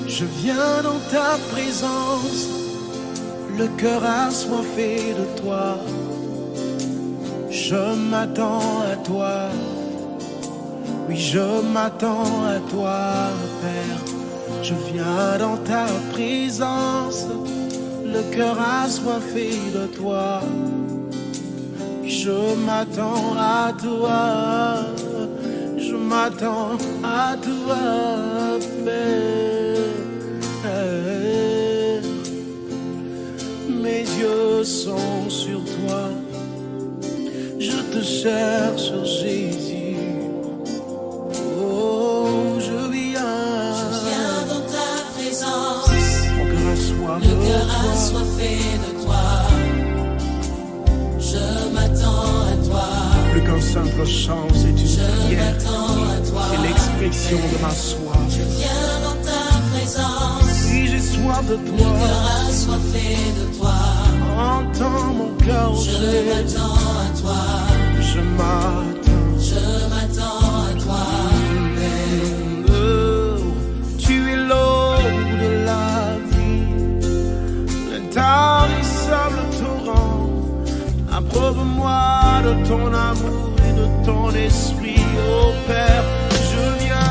Je viens dans ta présence, le cœur assoiffé de toi. Je m'attends à toi, oui je m'attends à toi, Père. Je viens dans ta présence, le cœur assoiffé de toi. Je m'attends à toi, je m'attends à toi, Père. Mes yeux sont sur toi, je te cherche, Jésus. Oh, je viens dans ta présence, le cœur assoiffé de toi. Je m'attends à toi. Plus qu'un simple chant, c'est une prière. C'est l'expression de ma soif. Je viens dans ta présence. Si j'ai soif de toi, le cœur assoiffé de toi. Entends mon cœur. Je m'attends à toi. Je m'attends. Je m'attends à toi. Tu es l'eau de la vie, l'intarissable torrent. Approuve-moi de ton amour et de ton esprit, ô Père. Je viens.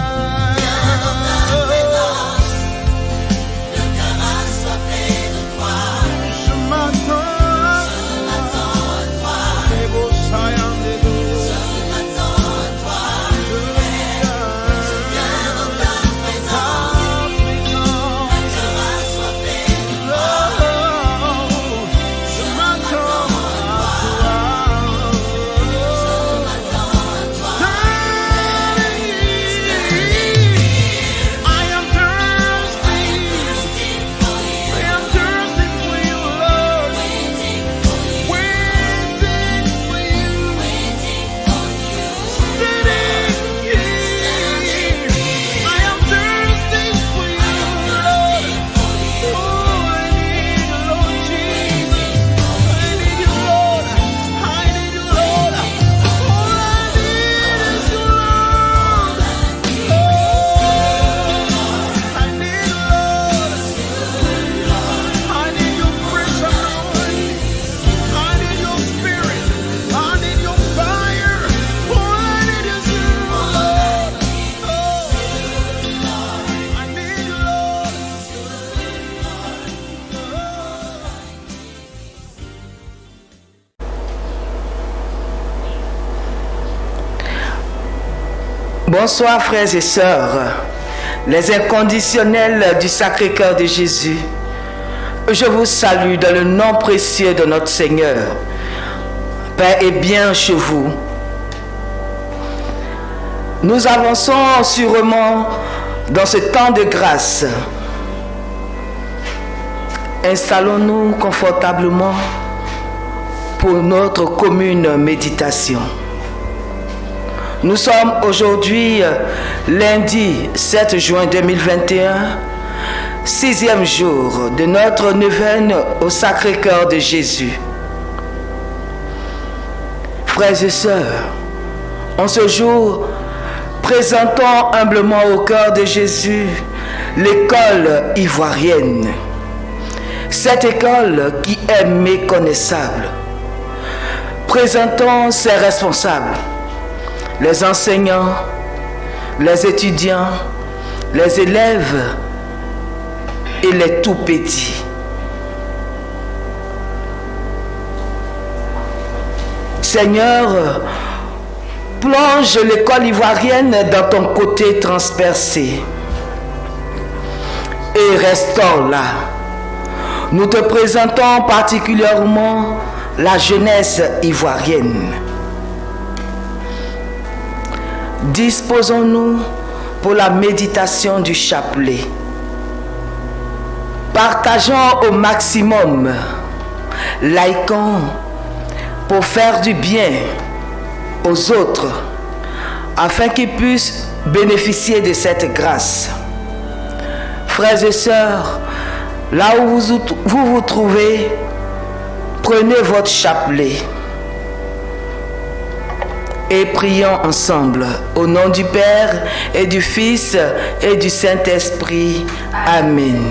Bonsoir frères et sœurs, les inconditionnels du Sacré-Cœur de Jésus. Je vous salue dans le nom précieux de notre Seigneur. Paix et bien chez vous. Nous avançons sûrement dans ce temps de grâce. Installons-nous confortablement pour notre commune méditation. Nous sommes aujourd'hui lundi 7 juin 2021, 6e jour de notre neuvaine au Sacré-Cœur de Jésus. Frères et sœurs, en ce jour, présentons humblement au cœur de Jésus l'école ivoirienne. Cette école qui est méconnaissable. Présentons ses responsables, les enseignants, les étudiants, les élèves et les tout-petits. Seigneur, plonge l'école ivoirienne dans ton côté transpercé et restons là. Nous te présentons particulièrement la jeunesse ivoirienne. Disposons-nous pour la méditation du chapelet. Partageons au maximum, laïquons pour faire du bien aux autres, afin qu'ils puissent bénéficier de cette grâce. Frères et sœurs, là où vous vous trouvez, prenez votre chapelet. et prions ensemble. Au nom du Père et du Fils et du Saint-Esprit. Amen.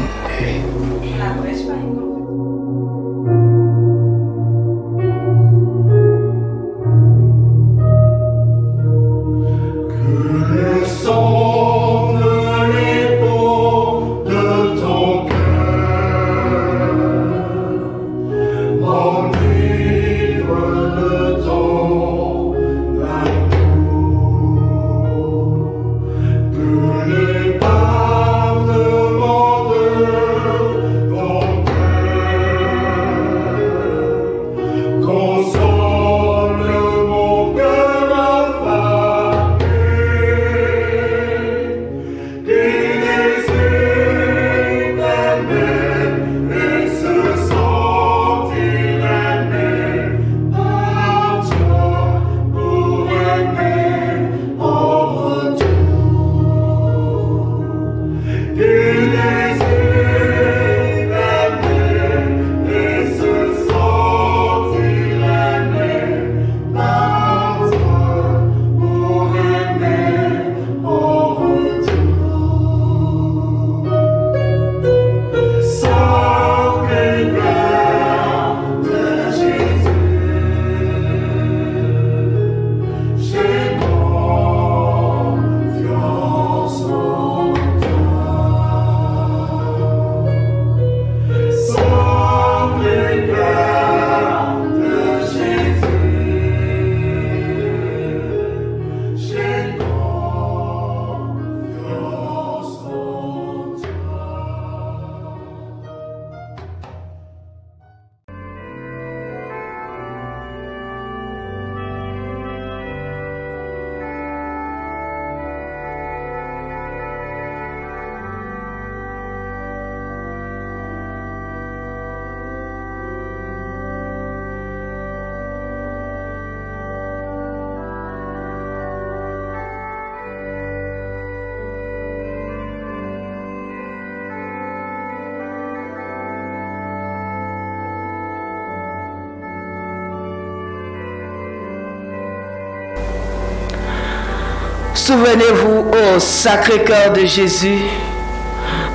Souvenez-vous, ô Sacré-Cœur de Jésus,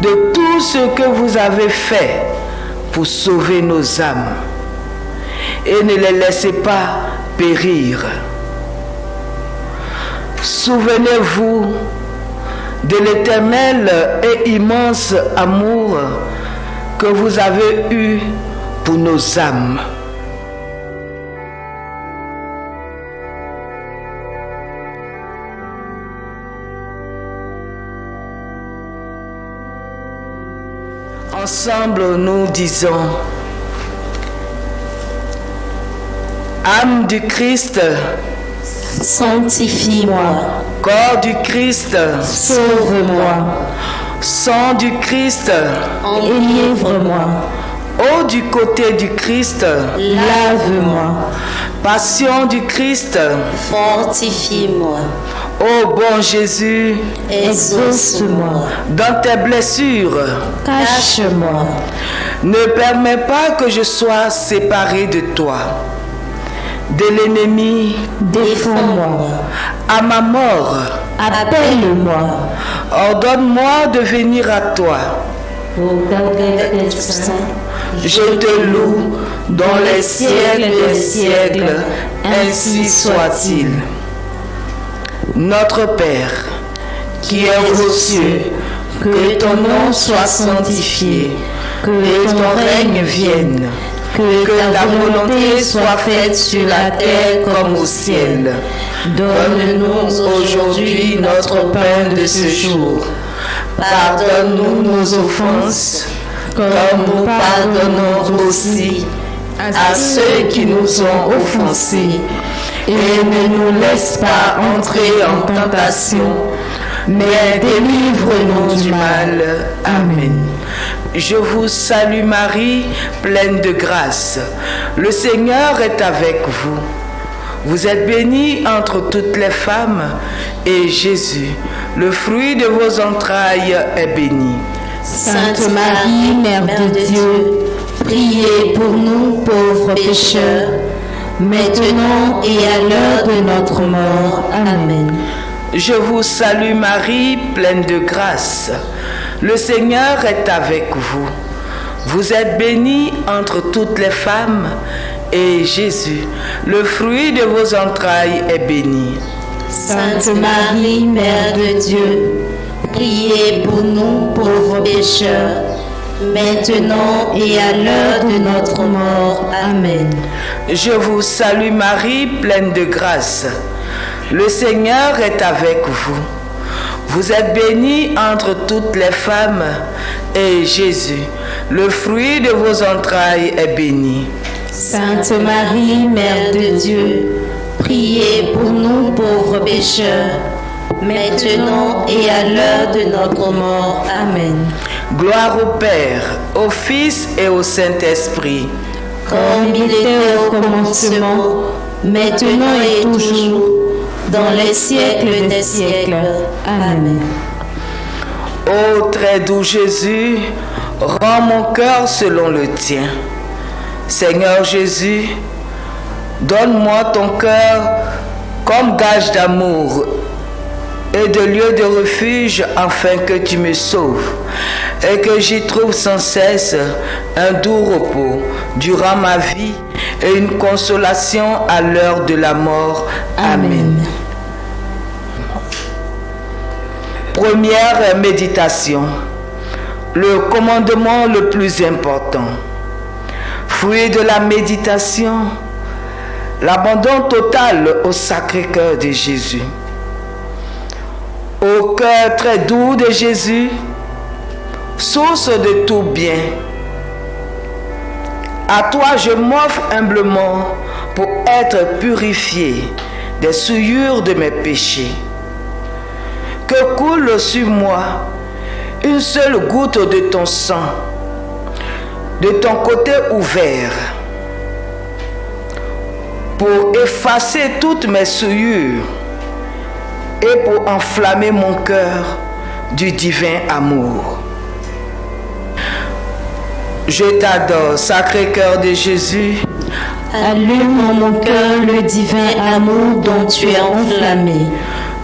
de tout ce que vous avez fait pour sauver nos âmes. Et ne les laissez pas périr. Souvenez-vous de l'éternel et immense amour que vous avez eu pour nos âmes. Ensemble, nous disons: âme du Christ, sanctifie-moi. Corps du Christ, sauve-moi. Sang du Christ, délivre-moi. Eau du côté du Christ, lave-moi. Passion du Christ, fortifie-moi. Ô bon Jésus, exauce-moi. Dans tes blessures, cache-moi. Ne permets pas que je sois séparé de toi. De l'ennemi, défends-moi. À ma mort, appelle-moi. Ordonne-moi de venir à toi. Je te loue dans les siècles des siècles, ainsi soit-il. Notre Père, qui es aux cieux, que ton nom soit sanctifié, que ton règne vienne, que ta volonté soit faite sur la terre comme au ciel. Donne-nous aujourd'hui notre pain de ce jour. Pardonne-nous nos offenses, comme nous pardonnons aussi à ceux qui nous ont offensés. Et ne nous laisse pas entrer en tentation, mais délivre-nous du mal. Amen. Je vous salue Marie, pleine de grâce. Le Seigneur est avec vous. Vous êtes bénie entre toutes les femmes, et Jésus, le fruit de vos entrailles, est béni. Sainte Marie, Mère de Dieu, priez pour nous pauvres pécheurs, maintenant et à l'heure de notre mort. Amen. Je vous salue Marie, pleine de grâce. Le Seigneur est avec vous. Vous êtes bénie entre toutes les femmes, et Jésus, le fruit de vos entrailles, est béni. Sainte Marie, Mère de Dieu, priez pour nous pauvres pécheurs, maintenant et à l'heure de notre mort. Amen. Je vous salue Marie, pleine de grâce. Le Seigneur est avec vous. Vous êtes bénie entre toutes les femmes, et Jésus, le fruit de vos entrailles, est béni. Sainte Marie, Mère de Dieu, priez pour nous pauvres pécheurs, maintenant et à l'heure de notre mort. Amen. Gloire au Père, au Fils et au Saint-Esprit. Comme il était au commencement, maintenant et toujours, dans les siècles des siècles. Amen. Ô très doux Jésus, rends mon cœur selon le tien. Seigneur Jésus, donne-moi ton cœur comme gage d'amour et de lieu de refuge afin que tu me sauves et que j'y trouve sans cesse un doux repos durant ma vie et une consolation à l'heure de la mort. Amen. Première méditation. Le commandement le plus important. Fruit de la méditation, l'abandon total au Sacré-Cœur de Jésus. Au cœur très doux de Jésus, source de tout bien, à toi je m'offre humblement pour être purifié des souillures de mes péchés. Que coule sur moi une seule goutte de ton sang, de ton côté ouvert, pour effacer toutes mes souillures et pour enflammer mon cœur du divin amour. Je t'adore, Sacré-Cœur de Jésus. Allume en mon cœur le divin amour dont tu es enflammé.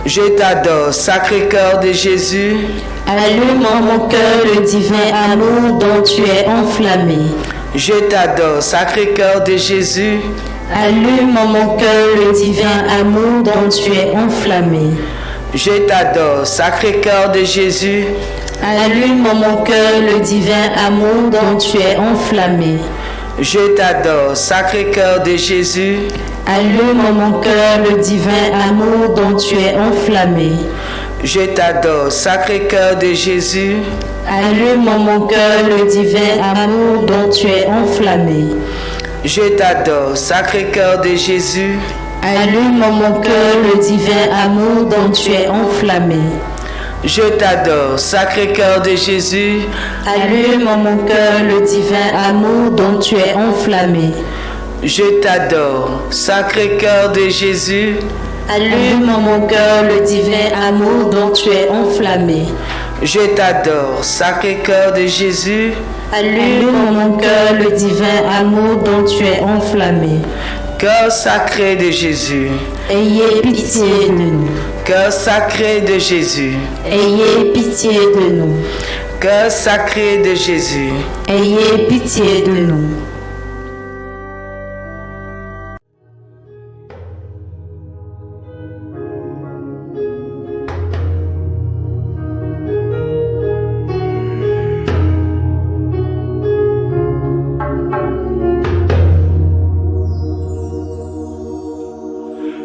Je t'adore, Sacré-Cœur de Jésus. Allume en mon cœur le divin amour dont tu es enflammé. Je t'adore, Sacré-Cœur de Jésus. Allume en mon cœur le divin amour dont tu es enflammé. Je t'adore, Sacré-Cœur de Jésus. Allume en mon cœur le divin amour dont tu es enflammé. Je t'adore, Sacré-Cœur de Jésus. Allume en mon cœur le divin amour dont tu es enflammé. Je t'adore, Sacré-Cœur de Jésus. Allume en mon cœur le divin amour dont tu es enflammé. Je t'adore, Sacré-Cœur de Jésus. Allume en mon cœur le divin amour dont tu es enflammé. Je t'adore, Sacré-Cœur de Jésus. Allume en mon cœur le divin amour dont tu es enflammé. Je t'adore, Sacré-Cœur de Jésus. Allume en mon cœur le divin amour dont tu es enflammé. Je t'adore, Sacré-Cœur de Jésus. Allume en mon cœur le divin amour dont tu es enflammé. Cœur sacré de Jésus. Ayez pitié de nous. Cœur sacré de Jésus. Ayez pitié de nous. Cœur sacré de Jésus. Ayez pitié de nous.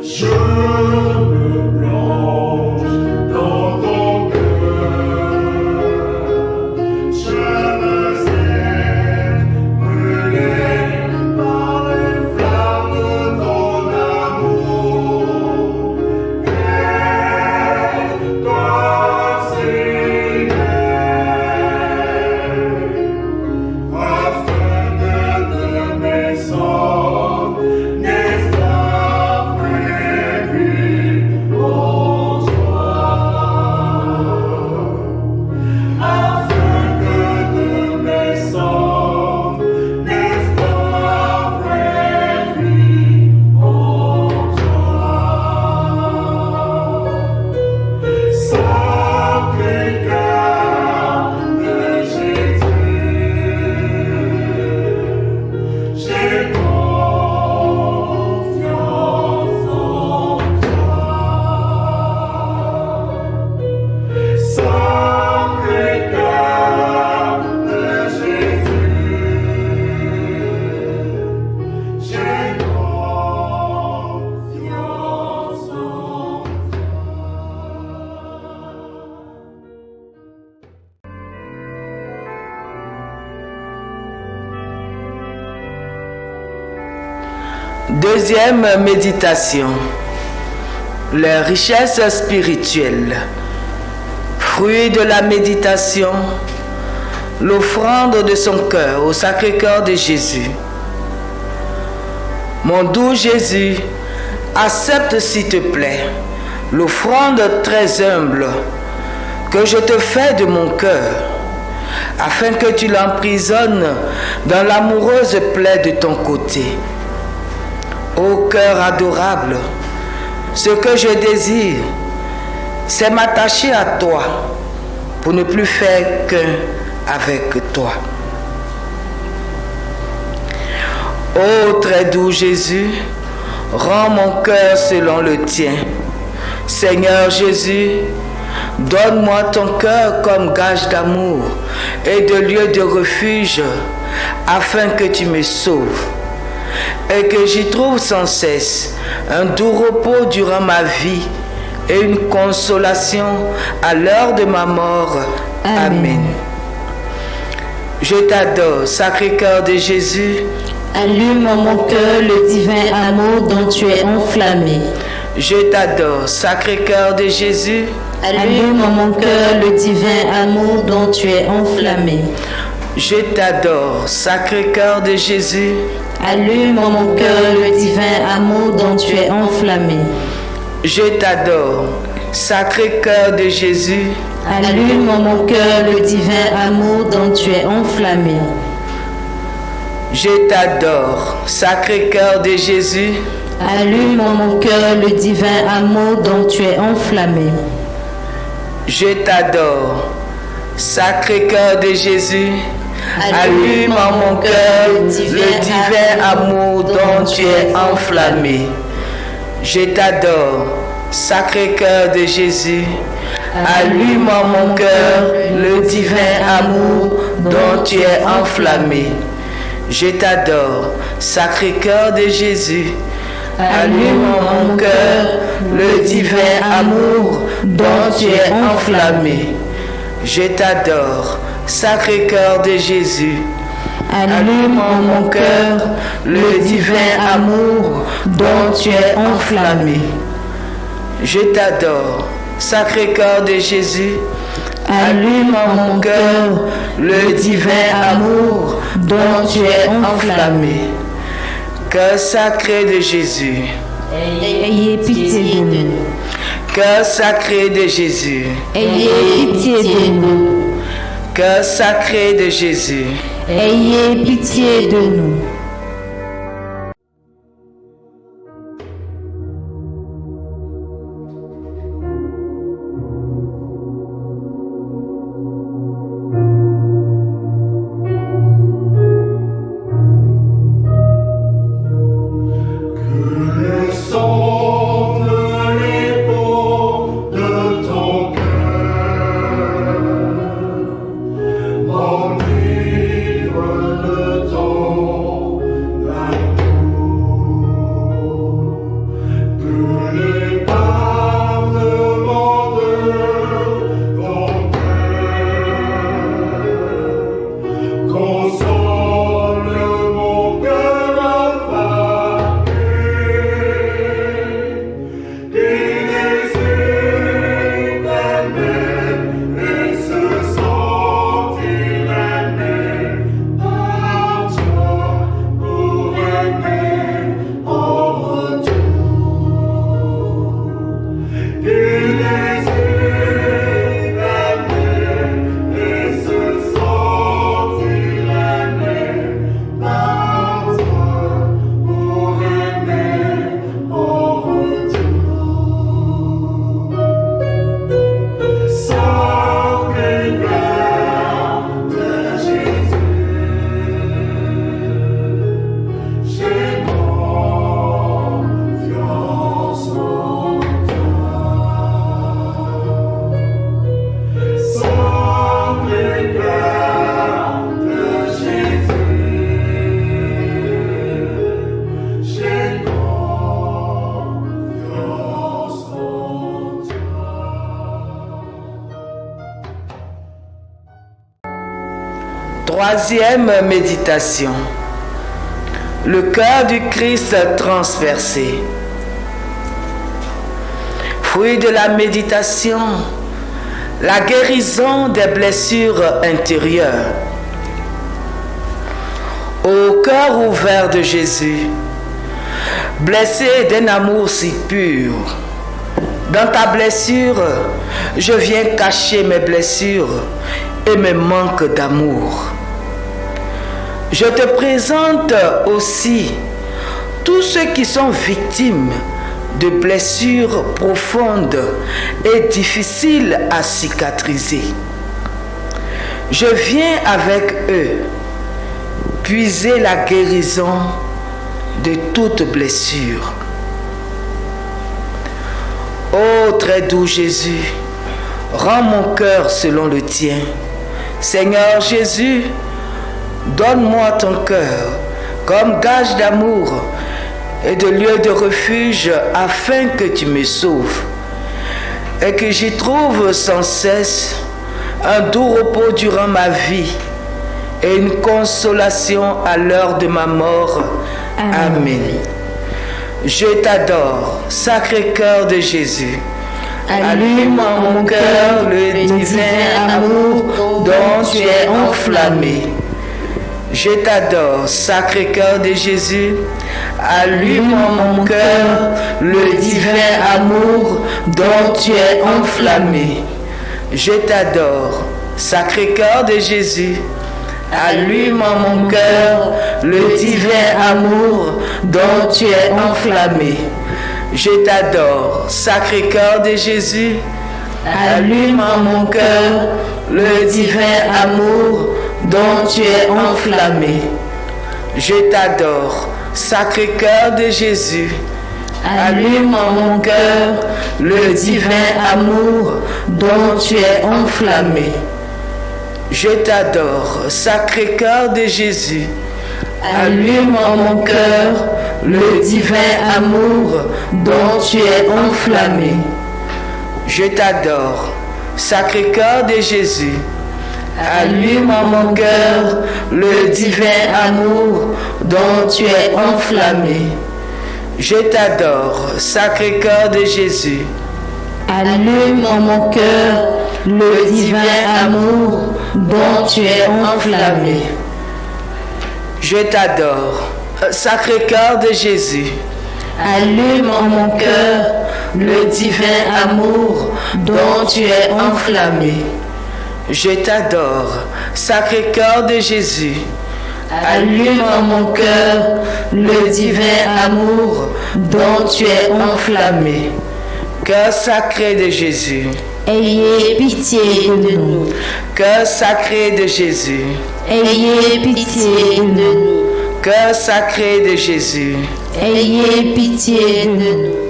Je me Deuxième méditation. Les richesses spirituelles. Fruit de la méditation, l'offrande de son cœur au Sacré-Cœur de Jésus. Mon doux Jésus, accepte s'il te plaît l'offrande très humble que je te fais de mon cœur, afin que tu l'emprisonnes dans l'amoureuse plaie de ton côté. Ô cœur adorable, ce que je désire, c'est m'attacher à toi pour ne plus faire qu'un avec toi. Ô très doux Jésus, rends mon cœur selon le tien. Seigneur Jésus, donne-moi ton cœur comme gage d'amour et de lieu de refuge, afin que tu me sauves et que j'y trouve sans cesse un doux repos durant ma vie et une consolation à l'heure de ma mort. Amen. Je t'adore, Sacré-Cœur de Jésus. Allume en mon cœur le divin amour dont tu es enflammé. Je t'adore, Sacré-Cœur de Jésus. Allume en mon cœur le divin amour dont tu es enflammé. Je t'adore, Sacré-Cœur de Jésus. Allume en mon cœur le divin amour dont tu es enflammé. Je t'adore, Sacré-Cœur de Jésus. Allume en mon cœur le divin amour dont tu es enflammé. Je t'adore, Sacré-Cœur de Jésus. Allume en mon cœur le divin amour dont tu es enflammé. Je t'adore, Sacré-Cœur de Jésus. Allume en mon cœur le divin amour dont tu es enflammé. Je t'adore, Sacré-Cœur de Jésus. Allume en mon cœur le divin amour dont tu es enflammé. Je t'adore, Sacré-Cœur de Jésus. Allume en mon cœur le divin amour dont tu es enflammé. Je t'adore, Sacré-Cœur de Jésus. Allume en mon cœur le divin amour dont tu es enflammé. Je t'adore, Sacré-Cœur de Jésus. Allume en mon cœur le divin amour dont tu es enflammé. Cœur sacré de Jésus, Ayez pitié de nous. cœur sacré de Jésus, Ayez pitié de nous. cœur sacré de Jésus. Ayez pitié de nous. Troisième méditation. le cœur du Christ transpercé. Fruit de la méditation, la guérison des blessures intérieures. Au cœur ouvert de Jésus, blessé d'un amour si pur, dans ta blessure, je viens cacher mes blessures et mes manques d'amour. Je te présente aussi tous ceux qui sont victimes de blessures profondes et difficiles à cicatriser. Je viens avec eux puiser la guérison de toute blessure. Ô très doux Jésus, rends mon cœur selon le tien. Seigneur Jésus, donne-moi ton cœur comme gage d'amour et de lieu de refuge afin que tu me sauves et que j'y trouve sans cesse un doux repos durant ma vie et une consolation à l'heure de ma mort. Amen. Je t'adore, Sacré-Cœur de Jésus. Allume en mon cœur le divin amour dont tu es enflammé. Je t'adore, Sacré-Cœur de Jésus. Allume en mon cœur le divin amour dont tu es enflammé. Je t'adore, Sacré-Cœur de Jésus. Allume en mon cœur le divin amour dont tu es enflammé. Je t'adore, Sacré-Cœur de Jésus. Allume en mon cœur le divin amour dont tu es enflammé. Je t'adore, Sacré-Cœur de Jésus. Allume en mon cœur le divin amour dont tu es enflammé. Je t'adore, Sacré-Cœur de Jésus. Allume en mon cœur le divin amour dont tu es enflammé. Je t'adore, Sacré-Cœur de Jésus. Allume en mon cœur le divin amour dont tu es enflammé. Je t'adore, Sacré-Cœur de Jésus. Allume en mon cœur le divin amour dont tu es enflammé. Je t'adore, Sacré-Cœur de Jésus. Allume en mon cœur le divin amour dont tu es enflammé. Je t'adore, Sacré-Cœur de Jésus. Allume en mon cœur le divin amour dont tu es enflammé. Cœur sacré de Jésus. Ayez pitié de nous. Cœur sacré de Jésus. Ayez pitié de nous. Cœur sacré de Jésus. Ayez pitié de nous.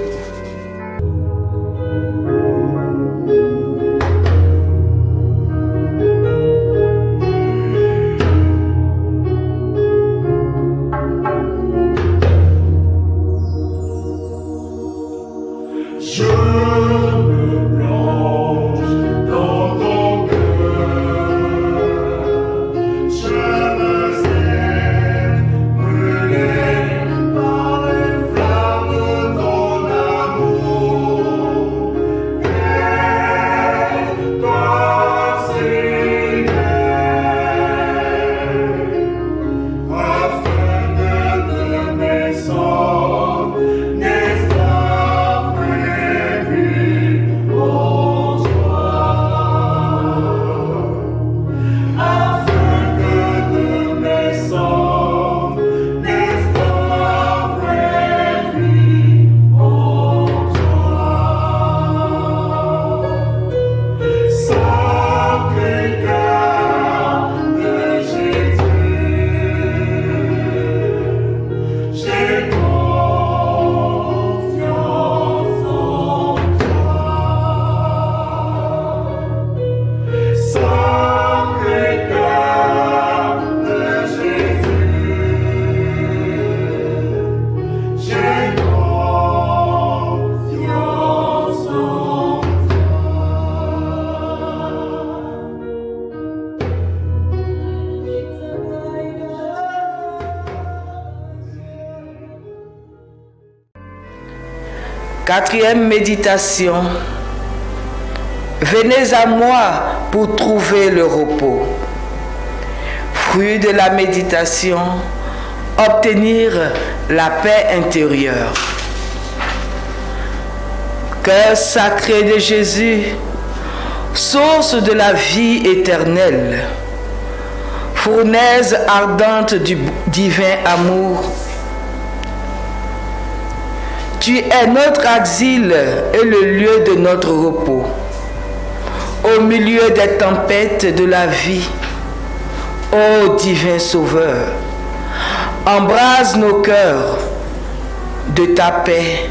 Par les flammes Quatrième méditation. Venez à moi pour trouver le repos. Fruit de la méditation, obtenir la paix intérieure. Cœur sacré de Jésus, source de la vie éternelle, fournaise ardente du divin amour, tu es notre asile et le lieu de notre repos. Au milieu des tempêtes de la vie, ô divin Sauveur, embrase nos cœurs de ta paix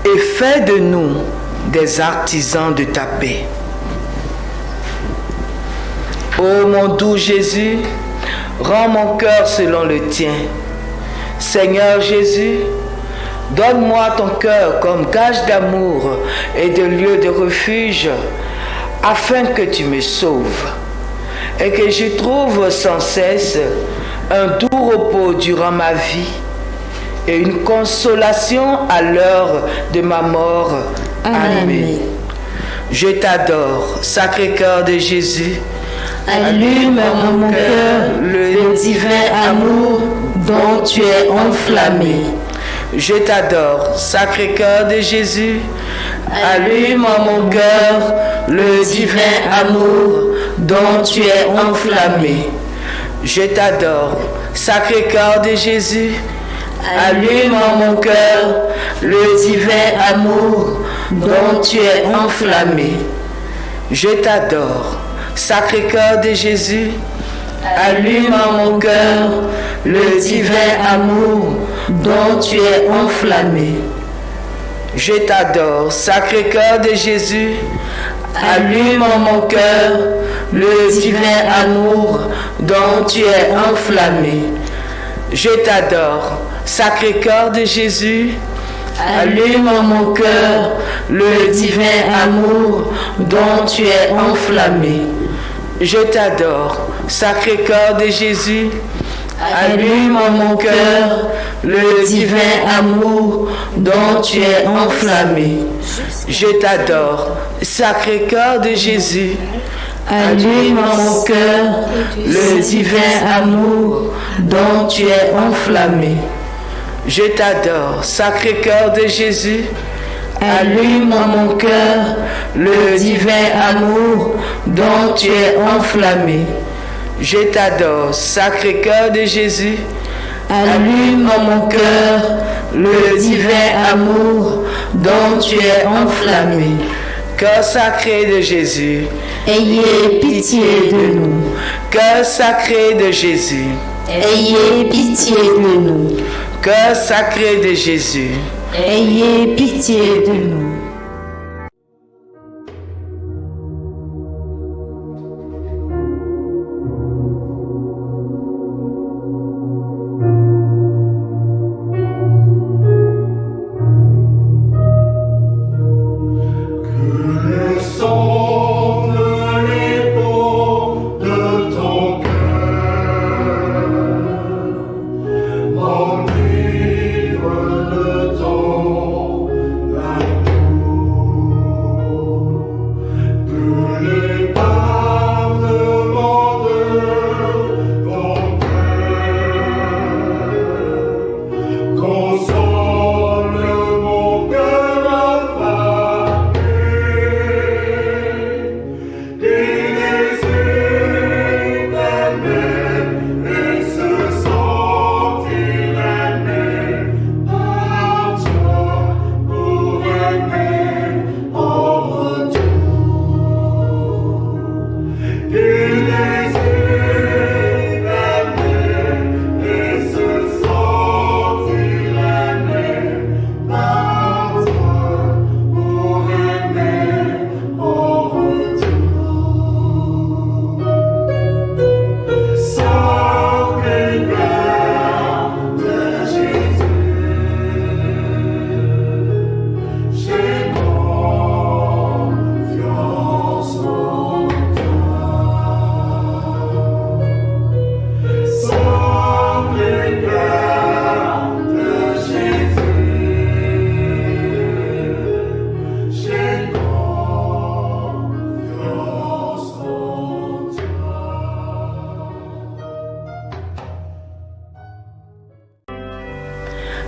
et fais de nous des artisans de ta paix. Ô mon doux Jésus, rends mon cœur selon le tien. Seigneur Jésus, donne-moi ton cœur comme gage d'amour et de lieu de refuge, afin que tu me sauves et que je trouve sans cesse un doux repos durant ma vie et une consolation à l'heure de ma mort. Amen. Je t'adore, Sacré-Cœur de Jésus. Allume en mon cœur le divin amour dont tu es enflammé. Je t'adore, Sacré-Cœur de Jésus. Allume en mon cœur le divin amour dont tu es enflammé. Je t'adore, Sacré-Cœur de Jésus. Allume en mon cœur le divin amour dont tu es enflammé. Je t'adore, Sacré-Cœur de Jésus. Allume en mon cœur le divin amour dont tu es enflammé. Je t'adore, Sacré-Cœur de Jésus. Allume en mon cœur le divin amour dont tu es enflammé. Je t'adore, Sacré-Cœur de Jésus. Allume en mon cœur le divin amour dont tu es enflammé. Je t'adore, Sacré-Cœur de Jésus. Allume en mon cœur le divin amour dont tu es enflammé. Je t'adore, Sacré-Cœur de Jésus. Allume en mon cœur le divin amour dont tu es enflammé. Je t'adore, Sacré-Cœur de Jésus. Allume en mon cœur le divin amour dont tu es enflammé. Je t'adore, Sacré-Cœur de Jésus. Allume en mon cœur le divin amour dont tu es enflammé. Cœur sacré de Jésus, Ayez pitié de nous. Cœur sacré de Jésus, Ayez pitié de nous. Cœur sacré de Jésus, Ayez pitié de nous. Enivre le temps d'un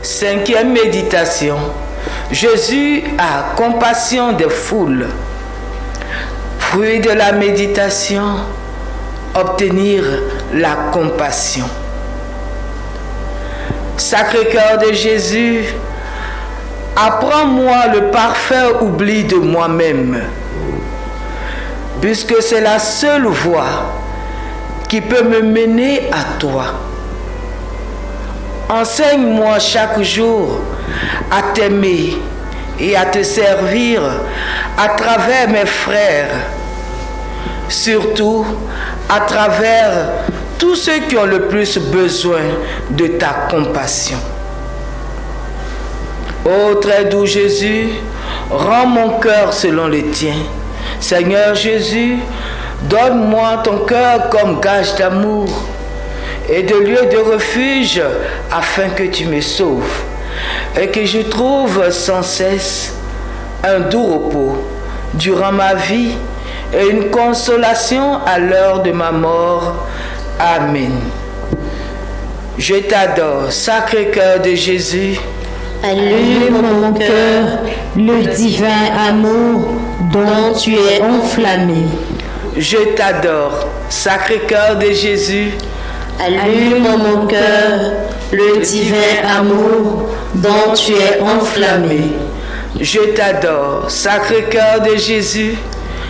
5e méditation. Jésus a compassion des foules. Fruit de la méditation, obtenir la compassion. Sacré-Cœur de Jésus, apprends-moi le parfait oubli de moi-même, puisque c'est la seule voie qui peut me mener à toi. Enseigne-moi chaque jour à t'aimer et à te servir à travers mes frères, surtout à travers tous ceux qui ont le plus besoin de ta compassion. Ô très doux Jésus, rends mon cœur selon le tien. Seigneur Jésus, donne-moi ton cœur comme gage d'amour et de lieu de refuge afin que tu me sauves et que je trouve sans cesse un doux repos durant ma vie et une consolation à l'heure de ma mort. Amen. Je t'adore, Sacré-Cœur de Jésus. Allume mon cœur le divin amour dont tu es enflammé. Je t'adore, Sacré-Cœur de Jésus. Allume mon cœur le divin amour dont tu es enflammé. Je t'adore, Sacré-Cœur de Jésus.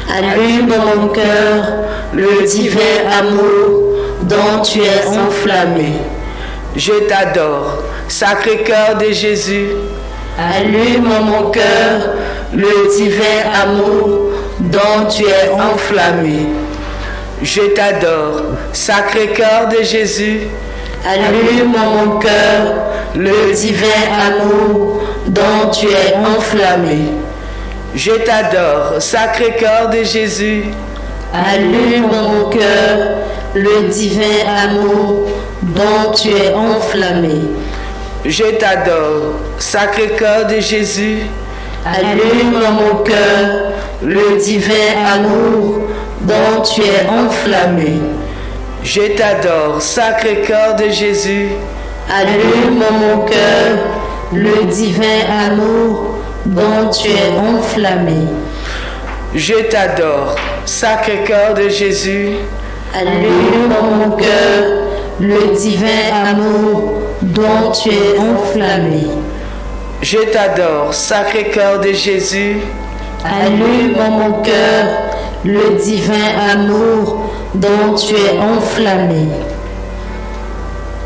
Allume mon cœur le divin amour dont tu es enflammé. Je t'adore, Sacré-Cœur de Jésus. Allume mon cœur le divin amour dont tu es enflammé. Je t'adore, Sacré-Cœur de Jésus. Allume mon cœur le divin amour dont tu es enflammé. Je t'adore, Sacré-Cœur de Jésus. Allume mon cœur le divin amour dont tu es enflammé. Je t'adore, Sacré-Cœur de Jésus. Allume mon cœur le divin amour dont tu es enflammé. Je t'adore, Sacré-Cœur de Jésus. Allume mon cœur le divin amour dont tu es enflammé. Je t'adore, Sacré-Cœur de Jésus. Allume mon cœur le divin amour dont tu es enflammé. Je t'adore, Sacré-Cœur de Jésus. Allume mon cœur le divin amour dont tu es enflammé.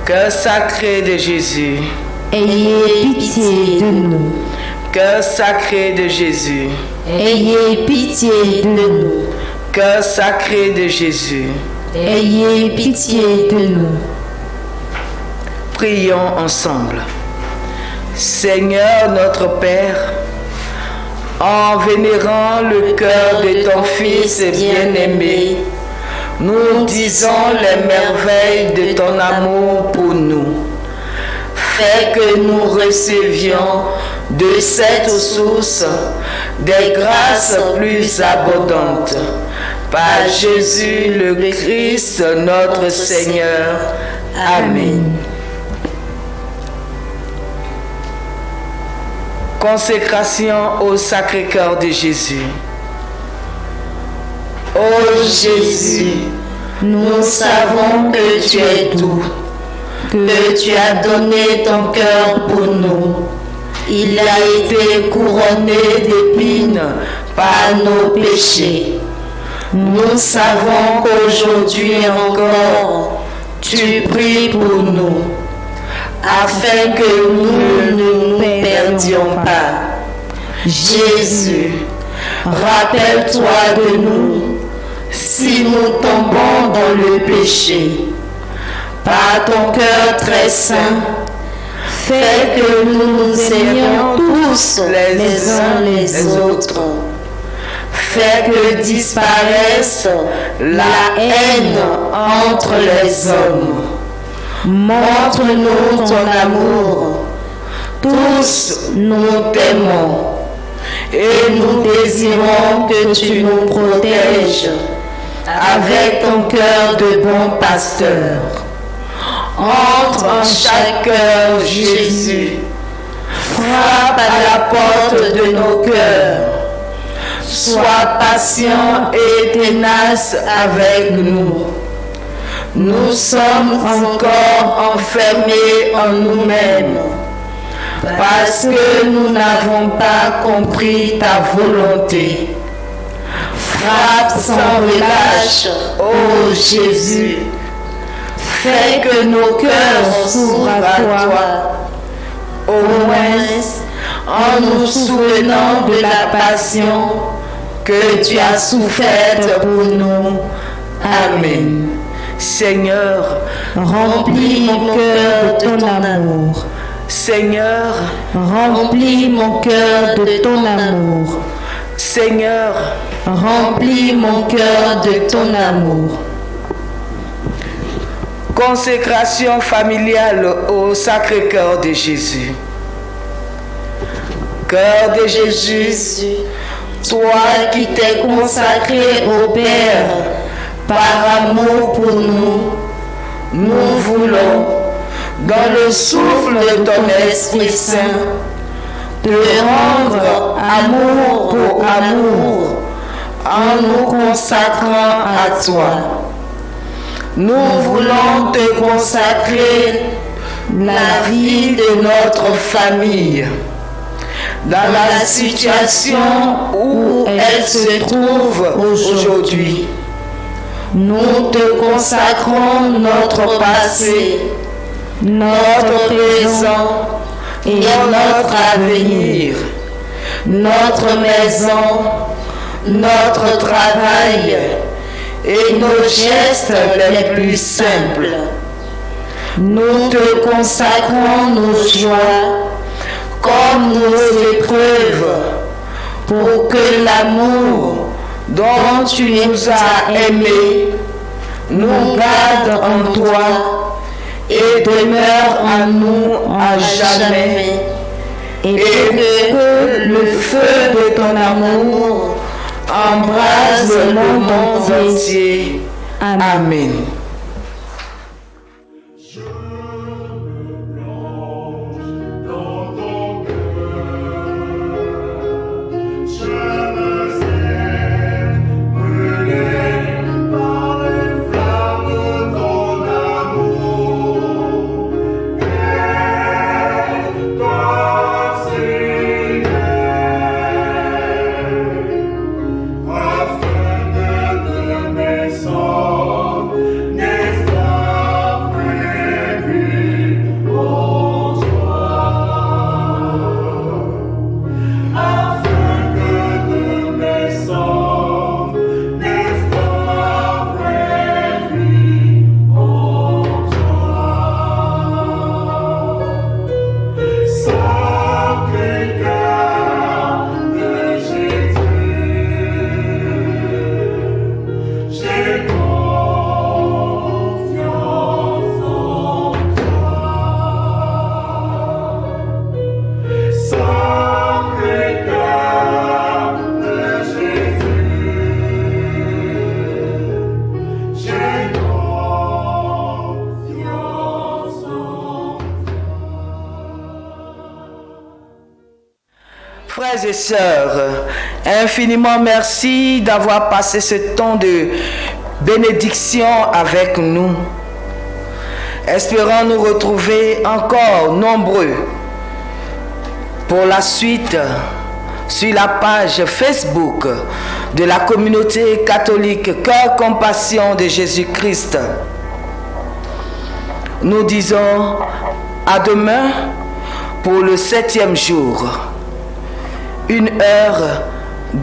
Cœur sacré de Jésus. Ayez pitié de nous. Cœur sacré de Jésus. Ayez pitié de nous. Cœur sacré de Jésus. Ayez pitié de nous. Prions ensemble. Seigneur notre Père, en vénérant le cœur de ton Fils bien-aimé, nous disons les merveilles de ton amour pour nous. Fais que nous recevions de cette source des grâces plus abondantes. Par Jésus le Christ, notre Seigneur. Amen. Consécration au Sacré-Cœur de Jésus. Ô Jésus, nous savons que tu es doux, que tu as donné ton cœur pour nous. Il a été couronné d'épines par nos péchés. Nous savons qu'aujourd'hui encore, tu pries pour nous, afin que nous ne nous perdions pas. Jésus, rappelle-toi de nous si nous tombons dans le péché. Par ton cœur très saint, fais que nous nous aimions tous les uns les autres. Fais que disparaisse la haine entre les hommes. Montre-nous ton amour. Tous nous t'aimons et nous désirons que tu nous protèges avec ton cœur de bon pasteur. Entre en chaque cœur, Jésus, frappe à la porte de nos cœurs. Sois patient et tenace avec nous. Nous sommes encore enfermés en nous-mêmes parce que nous n'avons pas compris ta volonté. Frappe sans relâche, ô Jésus. Fais que nos cœurs s'ouvrent à toi. Au moins, en nous souvenant de la passion que tu as soufferte pour nous. Amen. Seigneur, Remplis mon cœur de ton amour. Seigneur, Remplis mon cœur de ton amour. Seigneur, Remplis mon cœur de ton amour. consécration familiale au Sacré-Cœur de Jésus. Cœur de Jésus, toi qui t'es consacré au Père par amour pour nous, nous voulons, dans le souffle de ton Esprit Saint, te rendre amour pour amour en nous consacrant à toi. Nous voulons te consacrer la vie de notre famille, dans la situation où elle se trouve aujourd'hui. Nous te consacrons notre passé, notre présent et notre avenir, notre maison, notre travail et nos gestes les plus simples. Nous te consacrons nos joies comme nos épreuves, pour que l'amour dont tu nous as aimés nous garde en toi et demeure en nous à jamais, et que le feu de ton amour embrase le monde entier. Amen. Frères et sœurs, infiniment merci d'avoir passé ce temps de bénédiction avec nous. Espérons nous retrouver encore nombreux pour la suite sur la page Facebook de la communauté catholique Cœur Compassion de Jésus-Christ. Nous disons à demain pour le 7e jour. 1h,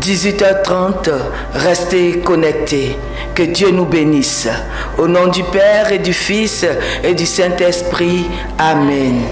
18h30, restez connectés. Que Dieu nous bénisse. Au nom du Père et du Fils et du Saint-Esprit. Amen.